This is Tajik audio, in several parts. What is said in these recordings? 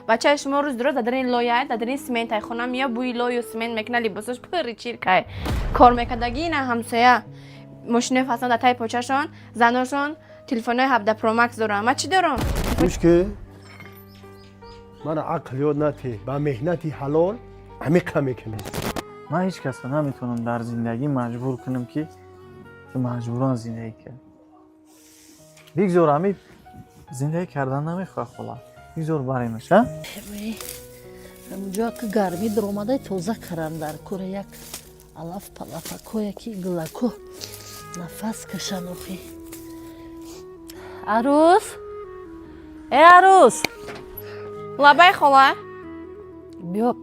بچه شما روز درست در این لایه در این سیمنت های خونه میاد بوی لای و سیمنت میکنه لباسش پر چیرکه کار میکردگی نه همسایه ماشین فصل در تای پاچه‌شون زناشون تلفن‌های 17 پرو مکس دارم من چی دارم گوش که من عقل یاد نتی با مهنتی حلال همه کار میکنی من هیچ کس رو نمیتونم در زندگی مجبور کنم که مجبوران زندگی کرد. بگذار امید زندگی کردن نمیخواه خلا. بگذار برایمش ها؟ همونجا که گرمی در اومده تازه کرم در کوره یک الاف پلاپاکو یکی گلاکو نفس کشن اوخی عروس ای عروس لبای خاله بیا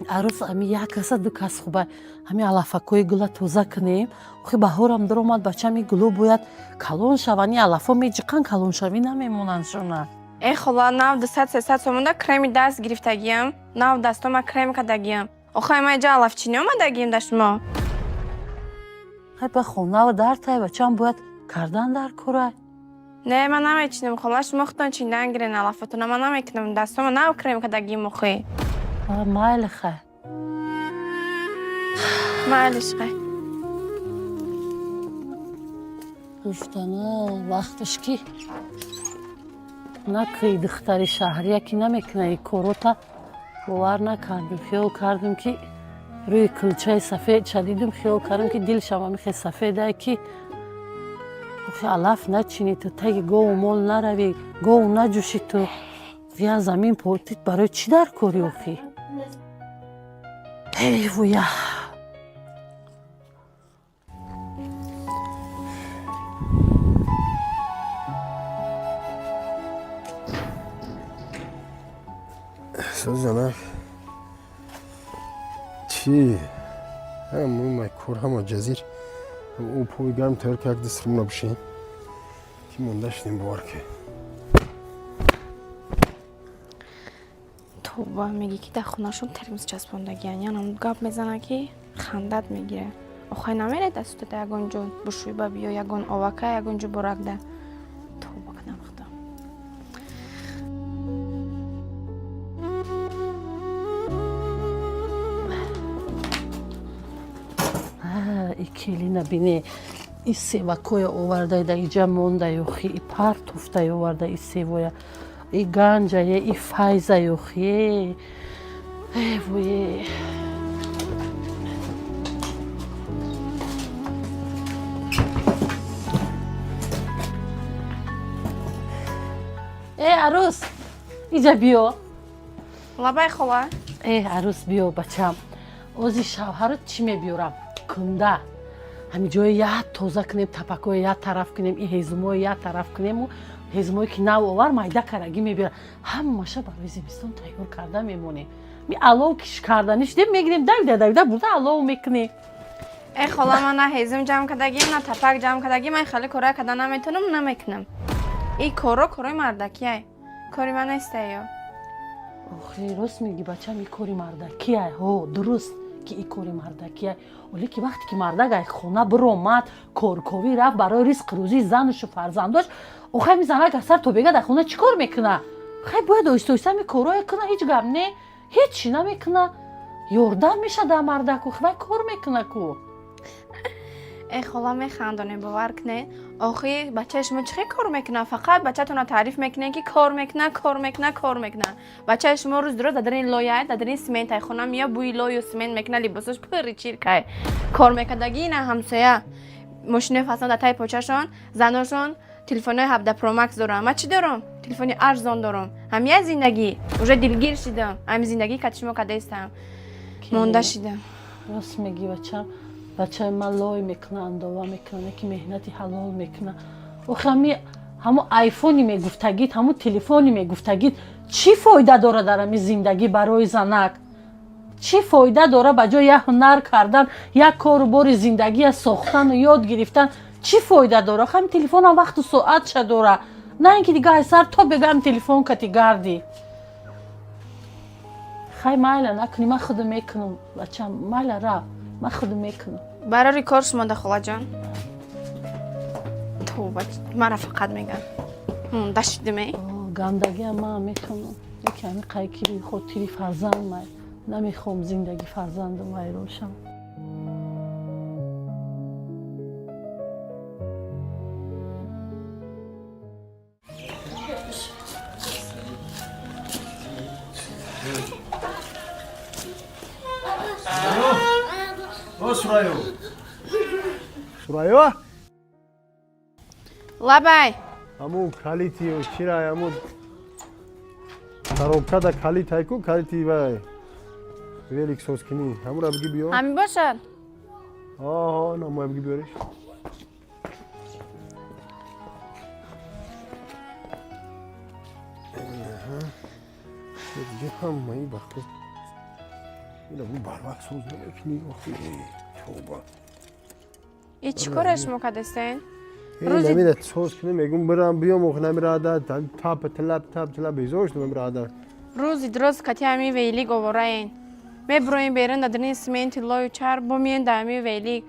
عروس امی یک کس دو کس خوبه همی علافکوی گلا تازه کنیم اوخی بهارم در اومد بچه می گلو باید کلون شوانی علافا می جقن کلون شوی نمیمونن شونه ای خاله نو 200-300 سومونده کرم دست گرفتگیم نو دستم کرم کردگیم آخه من اینجا علافچینی اومدگیم داشت ما خیلی به خونه و در تای بچه هم باید کردن در کوره نه من نمیچینم خاله شما خودتون چیندن گیرین علافتون من نمیکنم دستم نو کرم کردگیم اوخی مایل خیلی معلش خیلی گفتنه وقتش که نکی دختری شهری یکی نمیکنه ای کاروتا باور نکردم خیال کردم که روی کلچه سفید شدیدم خیال کردم که دل شما میخواه سفیده که علف نچینی تو تگ گو مول نروی گو نجوشی تو ویا زمین پوتید برای چی در کاری اوخی ای ویا احساس زنک چی؟ همون مکور همه جزیر او پوی گرم ترک یک دسترم نبشین که مندهش نیم بار که تو با میگی که در خونهشون ترمیز چسبوندگی یعنی هم گاب میزنه که خندت میگیره آخه نمیره دستت یگون جو بشوی با بیا یگون آوکه یگون جو برک ده تو با کنم خدا ای کلی نبینه ای سیوکوی آورده در اینجا مونده یوخی ای پر توفته آورده ای سیویا ای گنجه ای فایزه یوخی ای وی ای عروس اینجا بیا لبای خاله ای عروس بیا بچم اوزی شوهرت چی میبیورم کنده همین جای یه تازه کنیم تپکوی یه طرف کنیم این هیزموی یه طرف کنیم و هیزموی که نو آور مایده کرگی میبیره همه ماشه برای زمستان تیار کرده میمونه می علو کش کردنش دیم میگیریم در بوده علو میکنی ای خاله من نه هیزم جمع کردگیم نه تپک جمع کردگیم من خیلی کاره کردن نمیتونم نمیکنم این کارای مردکیه کاری من نیسته یا آخه راست میگی بچه می کاری مردکیه ها درست که این کاری مردکیه ولی که وقتی که مردک خونه برآمد کارکوی رفت برای رزق روزی زنش و فرزندش آخه میزنه که سر تو بگه در خونه چیکار میکنه خیلی باید آیسته می کارای کنه هیچ گپ نه هیچی نمیکنه یاردم میشه در مردک و خیلی کار میکنه کو ای خاله میخندونه باور کنه آخه بچه شما چه کار میکنه فقط بچه‌تون تعریف میکنه که کار میکنه بچه شما روز درست در این لایه در این سیمنت های خونه میاد بوی لای و سیمنت میکنه لباسش پر چیرکه کار میکردگی نه همسایه ماشین فصل در تای پاچه‌شون زناشون تلفن‌های 17 پرو مکس دارم من چی دارم تلفن ارزان دارم همین زندگی уже دلگیر شدم همین زندگی که شما کده استم مونده شدم راست میگی بچه من لای میکنه اندوا میکنه که مهنتی حلال میکنه و همون آیفونی میگفتگید همون تلفنی میگفتگید چی فایده داره در همین زندگی برای زنک چی فایده داره بجای یه هنر کردن یک کاروبار زندگی ساختن و یاد گرفتن چی فایده داره همین تلفن هم وقت و ساعت چه داره نه اینکه دیگه سر تا بگم تلفن کتی گردی خیلی مایل نکنی من خودم میکنم بچه مایل را من خودم میکنم برای ریکارش مونده خاله جان تو من فقط میگم داشتیمه گندگی هم من میکنم که همین قایکی خاطری فرزند من نمیخوام زندگی فرزندم ویران شم. سرایو لابای همون کالیتی و چیرای همون تروکا دا کالیتای کو کالیتی وای ویلیک سوس کنی همون را بگی بیو همین باشد. آه نمو بگی بیارش دیگه همه بخور اینا اون بر وقت سوز نمیکنی آخی توبه ای چی کارش مکدستین؟ این نمیده سوز کنی میگم برم بیام و نمیراده تاپ تلاب بیزوش نمیراده روزی درست کتی همی ویلی گواره این میبرویم بیرون دادرین سمنت لای چار بومین دامی ویلی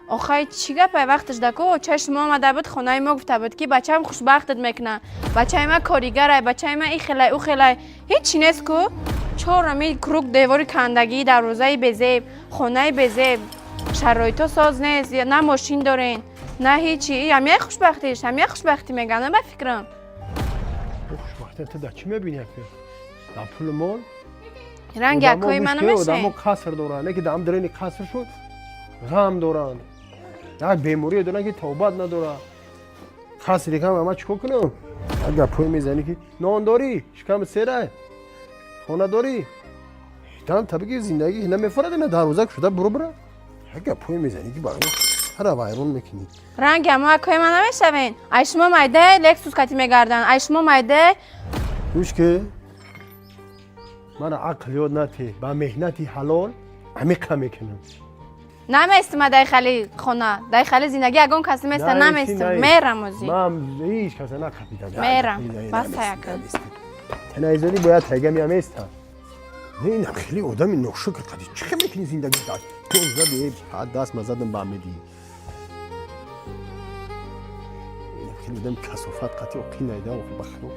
آخای چیگه پای وقتش دکو چشم آمده بود خونه ما گفته بود که بچه‌م خوشبختت میکنه بچه ما کاریگره بچه ما این خیلی او خیلی هیچی نیست کو چهار می کروک دیواری کندگی دروازه بزیب خونه بزیب شرایطو ساز نیست نه ماشین دارین نه هیچی همه خوشبختیش همه خوشبختی میگن من فکرم خوشبختی تو در چی میبینی اکی؟ در پول مال؟ رنگ اکوی منو میشه دامو کسر دوران که دام درینی کسر شد غم دوران یک بیموری دوران که توبت نداره کسری کم اما چکو کنم اگر پول میزنی که نان داری شکم سیره خونه داری دام طبیعی زندگی نمیفرد نه دروازه شده برو برو اگر پول میزنی که برای هر وایرون میکنی رنگ اما اکوی من نمیشوین ایشما مایده لکسوس کتی میگردن ایشما مایده گوش که من عقل یاد نتی با مهنتی حلال عمیق میکنم نمیستم داخلی خونه داخلی زندگی اگون کسی میست نمیستم میرم ازی من هیچ کسی نکپیدم میرم بس یکم تنایزادی باید تگم یا میستم این خیلی آدمی نقشه که قدی چه میکنی زندگی داد تو زدی حد دست مزدم با میدی این خیلی آدم کسافت قطعی اقی نیده و بخرو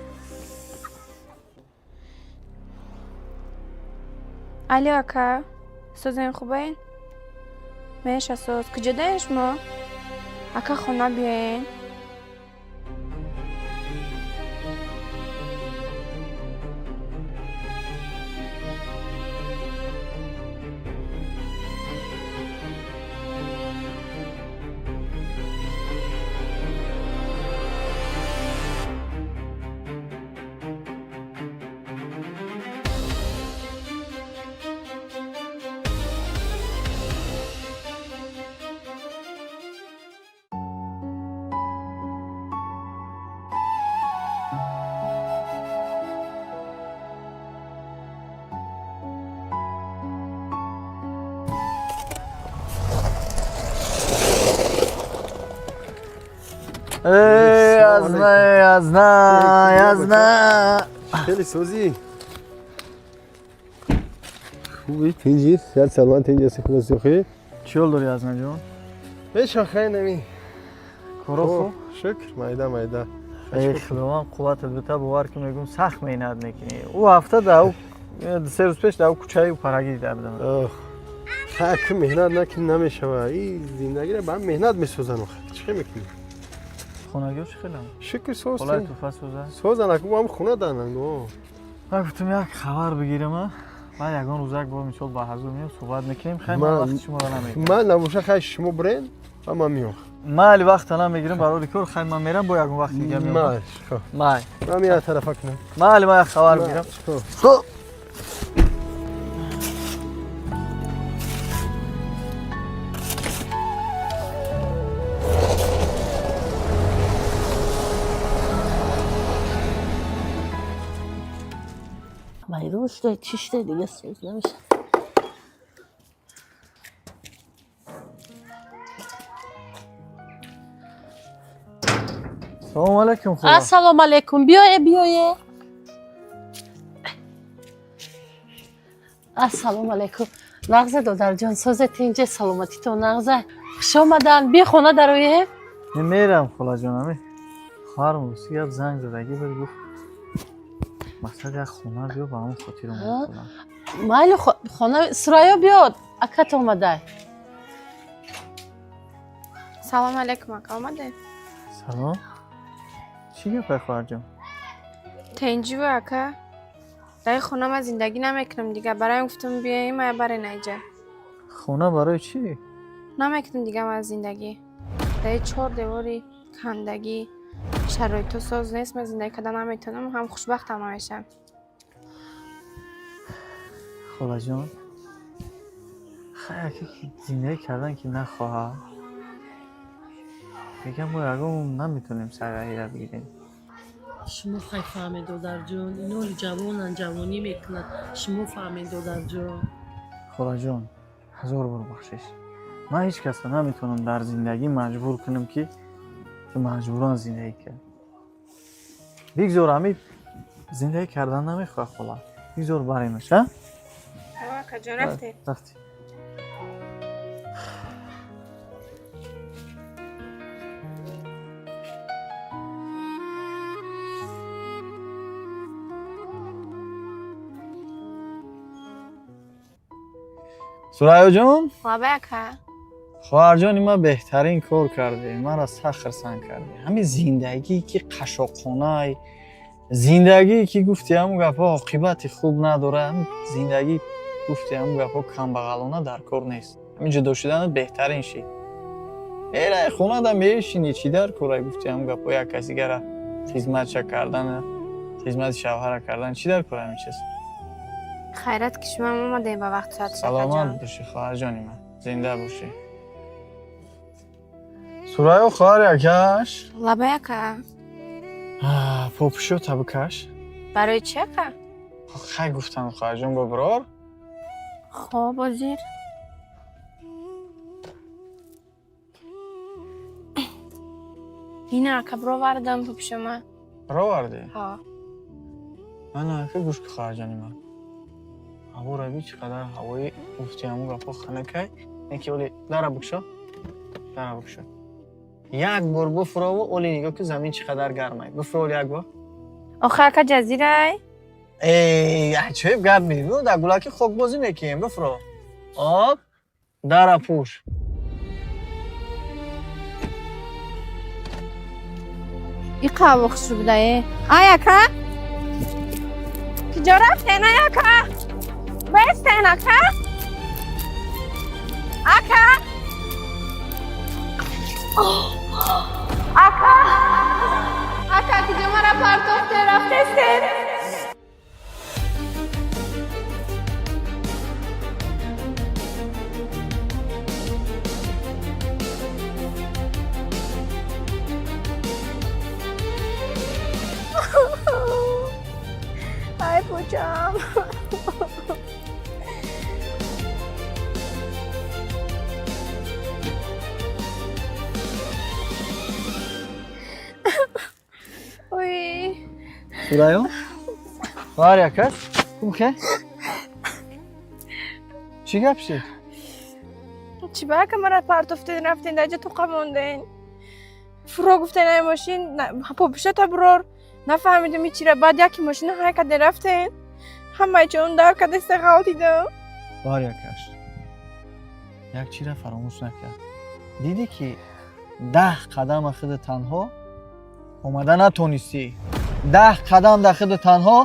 علی اکا سوزین خوبه این؟ میشه سوز کجا دایش ما؟ اکا خونه بیاین یزنا خیلی سوزی خوبی تینجی سر سلمان تینجی سخن سوخی چیول داری یزنا جون؟ میشه خیلی نمی کارو شکر مایده ای خداوند قوت البته باور که میگم سخت مهنت میکنی او هفته دا 3 روز پیش دا کوچه پرگی دیده بودم خاک مهنت نکنی نمیشه این زندگی رو با هم مهنت میسوزن چه میکنی؟ خونگی چه خیلی شکر سوز حالا تو فسوزه سوزن اکو هم خونه دارن من گفتم یک خبر بگیرم بعد یگان روزک با میشل با حضور میام صحبت میکنیم خیلی وقت شما رو نمیگیرم من نباشه خیلی شما برین و من میام مالی وقت نمیگیرم برای کار خیلی من میرم با یگان وقت میگم میام مال من میاد طرف کنم مالی ما یک خبر بگیرم خب ویران شده چی شده دیگه سوز نمیشه. سلام علیکم خدا السلام علیکم بیایه السلام علیکم نغزه دادر جان سازت اینجا سلامتی تو نغزه خوش آمدن بیا خونه درویه میرم خلا جانمی خواهرم روسی یاد زنگ زدگی بر گفت мақсад як хона биё ба ҳамон хотир омад кунам. майли хона Сурайё биёд, акат омадай. салом алейкум ака омаде. Салом. Чӣ гапай хоҳарҷон? тенҷиву ака дар хона ман зиндагӣ намекунам дига. Барои гуфтам биёем ая барен айҷа. Хона барои чӣ? намекунам дига ман зиндагӣ. дар чор девори кандагӣ шароиту соз нест. ман зиндагӣ кардан наметавонам, ҳам хушбахтам намешам. холаҷон, хай зиндагӣ кардан ки нахоҳад. мегам мо ягон наметонем сагаира бигирем. шумо хай фаҳмед додарҷон, иноли ҷавонан, ҷавонӣ мекунад. шумо фаҳмед додарҷон. холаҷон, ҳазор бор бахшиш. ман ҳеҷ касро наметавонам дар зиндагӣ маҷбур кунам ки маҷбуран зиндагӣ кард. бигзор ҳамид зиндагӣ кардан намехоҳад хола. бигзор баремаш, а? ака ҷон рафте? рафтӣ. сурайёҷон, лабай ака хоҳарҷони ман беҳтарин кор карде. маро сахт хирсанд карде. ҳамин зиндагӣ ки қашоқхонай, зиндагӣ ки гуфти ҳамун гапҳо оқибати хуб надорад, зиндагӣ гуфти ҳамун гапҳо камбағалона дар кор нест. ҳамин ҷудо шуданат беҳтарин шид. эра хонада мешини чӣ дар корай гуфти ҳамун гапҳо як касигара хизматша кардан, хизмати шавҳара кардан чӣ дар кор ҳамин чиз? хайрат ки шумо омадем ба вақт соати саломат бошӣ хоҳарҷони ман, зинда бошӣ. сурайё хоҳари акаш, лабай ака попушо табукаш. барои чӣ ака? хай гуфтам хоҳарҷон бо бирор. хоб озир ина ака бировардам пупшома. бировардӣ? ҳо ман ака гӯш ки хоҳарҷони ман, ҳаворо бӣ чӣ қадар ҳавои гуфти ҳамун гапҳо ханакай. неки оли дара букшо, дара букшо. як бор буфурову оли нигоҳ ки замин чӣ қадар гармай. буфуро оли як бор. охи ака ҷазирай? аҷоиб гап мегӯ, дар гулаки хокбозӣ мекием. буфуро об дара пӯш. и қаву хушрӯ будае. ай ака киҷо рафтен? ай ака бестен ака. ака ака ака киҷо мара партофтен рафтестен? ай пучам. ой сурайё хоҳари акаш кумхе чӣ гап шид? чӣ ба ака мара партофтен рафтен даҷа туқа монден? фуро гуфтен ай мошин попушата бирор нафаҳмидум и чира. баъд яки мошина ҳай каде рафтен ҳамаи чон дар кадесте ғалтидам. хоҳари акаш як чира фаромӯш накард. дидӣ ки 10 қадама худ танҳо омада натонистӣ. 10 қадам дар худ танҳо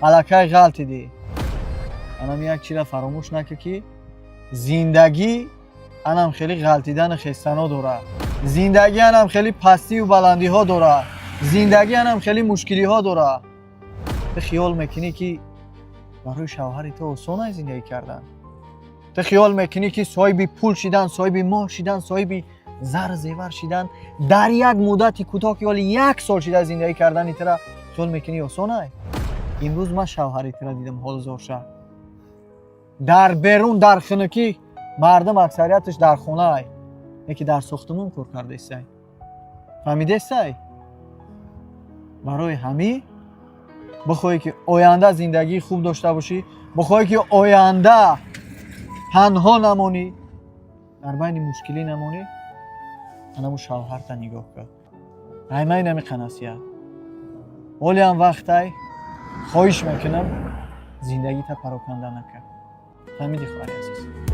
аллакай ғалтидӣ. анам як чира фаромӯш накард ки зиндагӣ анам хеле ғалтидани хестанҳо дорад. зиндагӣ анам хеле пастию баландиҳо дорад. зиндагӣ анам хеле мушкилиҳо дорад. ту хиёл мекунӣ ки барои шавҳари ту осон аст зиндагӣ кардан. ту хиёл мекунӣ ки соҳиби пул шидан, соҳиби моҳ шидан, соҳиби зару зевар шидан дар як муддати кӯтоҳ ки оли 1 сол шида зиндагӣ кардани тура хиёл мекунӣ осон аст? имрӯз ман шавҳари тура дидам ҳолзорша. дар берун дар хунукӣ мардум аксарияташ дар хона аст. неки дар сохтмон кор кардесай. фаҳмидесай? барои ҳамин бихоҳӣ ки оянда зиндагии хуб дошта бошӣ, бихоҳӣ ки оянда танҳо намонӣ, дар байни мушкилӣ намонӣ, анаму шавҳарта нигоҳ кар. аймай нами қанасият. олиам вақтай خواهش میکنم زندگی تا پراکنده نکن. فهمیدی خواهر عزیز؟